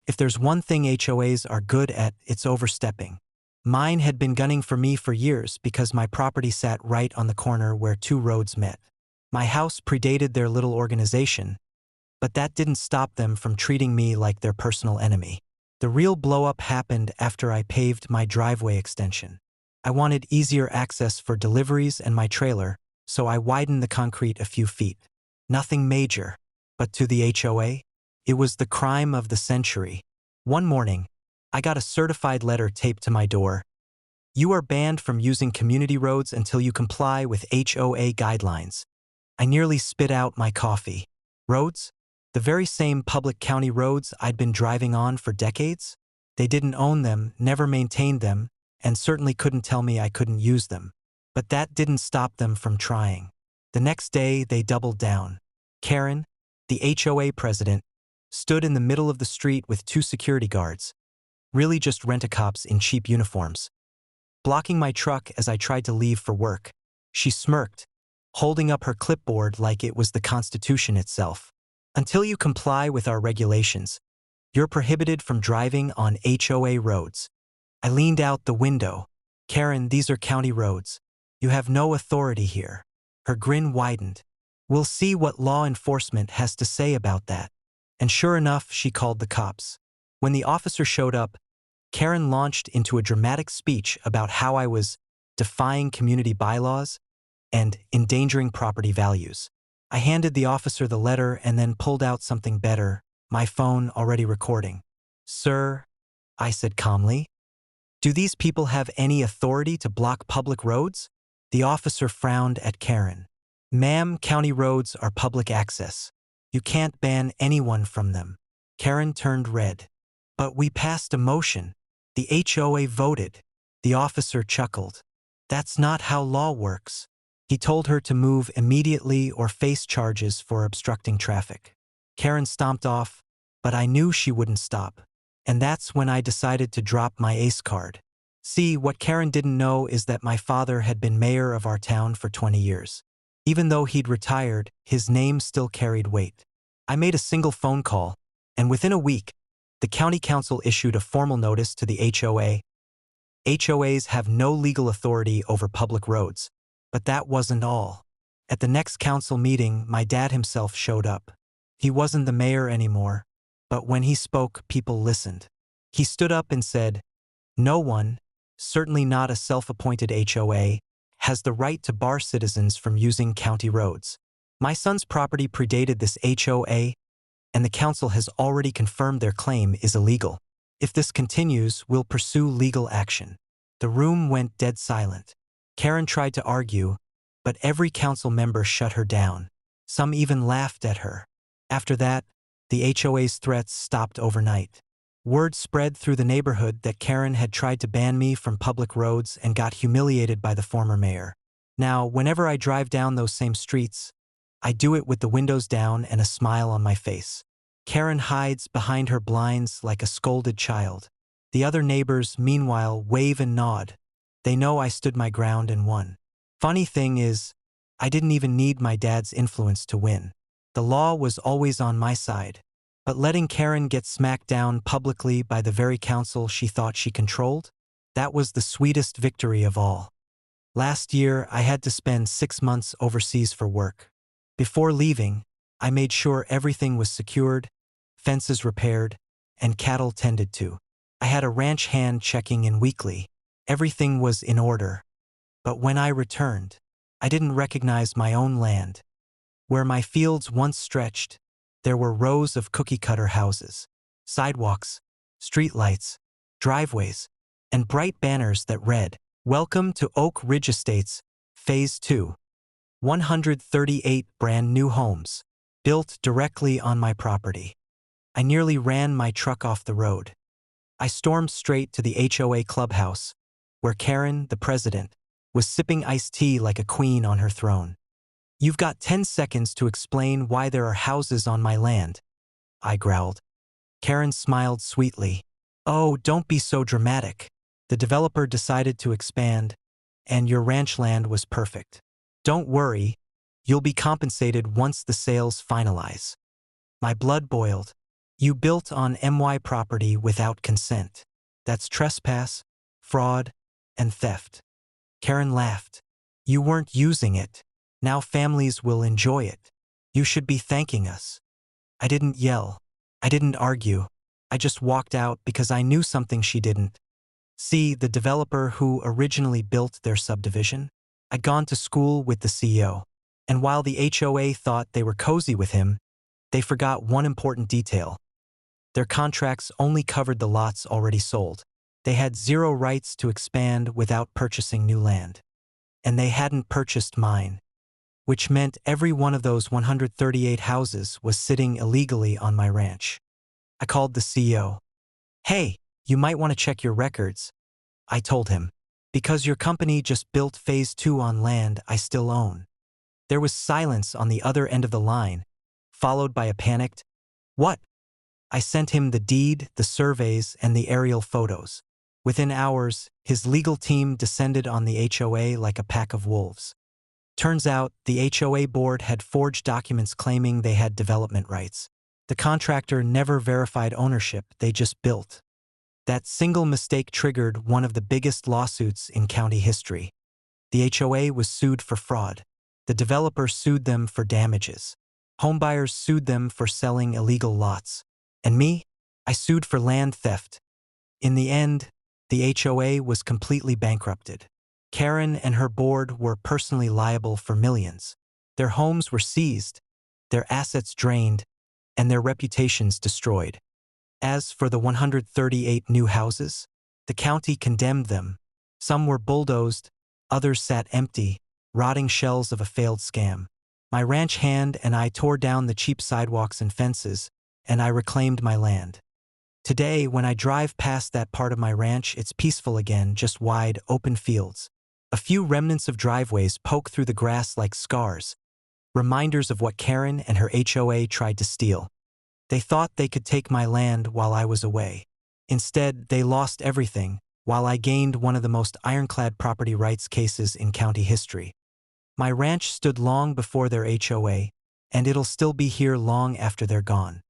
If there's one thing HOAs are good at, it's overstepping. Mine had been gunning for me for years because my property sat right on the corner where two roads met. My house predated their little organization, but that didn't stop them from treating me like their personal enemy. The real blow-up happened after I paved my driveway extension. I wanted easier access for deliveries and my trailer, so I widened the concrete a few feet. Nothing major, but to the HOA, it was the crime of the century. One morning, I got a certified letter taped to my door. You are banned from using community roads until you comply with HOA guidelines. I nearly spit out my coffee. Roads? The very same public county roads I'd been driving on for decades? They didn't own them, never maintained them, and certainly couldn't tell me I couldn't use them. But that didn't stop them from trying. The next day, they doubled down. Karen, the HOA president, stood in the middle of the street with two security guards, really just rent-a-cops in cheap uniforms, blocking my truck as I tried to leave for work. She smirked, holding up her clipboard like it was the Constitution itself. Until you comply with our regulations, you're prohibited from driving on HOA roads. I leaned out the window. Karen, these are county roads. You have no authority here. Her grin widened. We'll see what law enforcement has to say about that. And sure enough, she called the cops. When the officer showed up, Karen launched into a dramatic speech about how I was defying community bylaws and endangering property values. I handed the officer the letter and then pulled out something better, my phone already recording. Sir, I said calmly, do these people have any authority to block public roads? The officer frowned at Karen. Ma'am, county roads are public access. You can't ban anyone from them. Karen turned red. But we passed a motion. The HOA voted. The officer chuckled. That's not how law works. He told her to move immediately or face charges for obstructing traffic. Karen stomped off, but I knew she wouldn't stop. And that's when I decided to drop my ace card. See, what Karen didn't know is that my father had been mayor of our town for 20 years. Even though he'd retired, his name still carried weight. I made a single phone call, and within a week, the county council issued a formal notice to the HOA. HOAs have no legal authority over public roads. But that wasn't all. At the next council meeting, my dad himself showed up. He wasn't the mayor anymore, but when he spoke, people listened. He stood up and said, no one, certainly not a self-appointed HOA, has the right to bar citizens from using county roads. My son's property predated this HOA, and the council has already confirmed their claim is illegal. If this continues, we'll pursue legal action. The room went dead silent. Karen tried to argue, but every council member shut her down. Some even laughed at her. After that, the HOA's threats stopped overnight. Word spread through the neighborhood that Karen had tried to ban me from public roads and got humiliated by the former mayor. Now, whenever I drive down those same streets, I do it with the windows down and a smile on my face. Karen hides behind her blinds like a scolded child. The other neighbors, meanwhile, wave and nod. They know I stood my ground and won. Funny thing is, I didn't even need my dad's influence to win. The law was always on my side. But letting Karen get smacked down publicly by the very council she thought she controlled, that was the sweetest victory of all. Last year, I had to spend 6 months overseas for work. Before leaving, I made sure everything was secured, fences repaired, and cattle tended to. I had a ranch hand checking in weekly. Everything was in order. But when I returned, I didn't recognize my own land. Where my fields once stretched, there were rows of cookie-cutter houses, sidewalks, streetlights, driveways, and bright banners that read, "Welcome to Oak Ridge Estates, Phase 2. 138 brand new homes, built directly on my property." I nearly ran my truck off the road. I stormed straight to the HOA clubhouse, where Karen, the president, was sipping iced tea like a queen on her throne. "You've got 10 seconds to explain why there are houses on my land," I growled. Karen smiled sweetly. "Oh, don't be so dramatic. The developer decided to expand, and your ranch land was perfect. Don't worry, you'll be compensated once the sales finalize." My blood boiled. You built on my property without consent. That's trespass, fraud, and theft. Karen laughed. You weren't using it. Now families will enjoy it. You should be thanking us. I didn't yell. I didn't argue. I just walked out because I knew something she didn't. See, the developer who originally built their subdivision? I'd gone to school with the CEO. And while the HOA thought they were cozy with him, they forgot one important detail. Their contracts only covered the lots already sold. They had zero rights to expand without purchasing new land. And they hadn't purchased mine, which meant every one of those 138 houses was sitting illegally on my ranch. I called the CEO. Hey, you might want to check your records, I told him, because your company just built phase 2 on land I still own. There was silence on the other end of the line, followed by a panicked, "What?" I sent him the deed, the surveys, and the aerial photos. Within hours, his legal team descended on the HOA like a pack of wolves. Turns out, the HOA board had forged documents claiming they had development rights. The contractor never verified ownership, they just built. That single mistake triggered one of the biggest lawsuits in county history. The HOA was sued for fraud. The developer sued them for damages. Homebuyers sued them for selling illegal lots. And me? I sued for land theft. In the end, the HOA was completely bankrupted. Karen and her board were personally liable for millions. Their homes were seized, their assets drained, and their reputations destroyed. As for the 138 new houses, the county condemned them. Some were bulldozed, others sat empty, rotting shells of a failed scam. My ranch hand and I tore down the cheap sidewalks and fences, and I reclaimed my land. Today, when I drive past that part of my ranch, it's peaceful again, just wide, open fields. A few remnants of driveways poke through the grass like scars, reminders of what Karen and her HOA tried to steal. They thought they could take my land while I was away. Instead, they lost everything, while I gained one of the most ironclad property rights cases in county history. My ranch stood long before their HOA, and it'll still be here long after they're gone.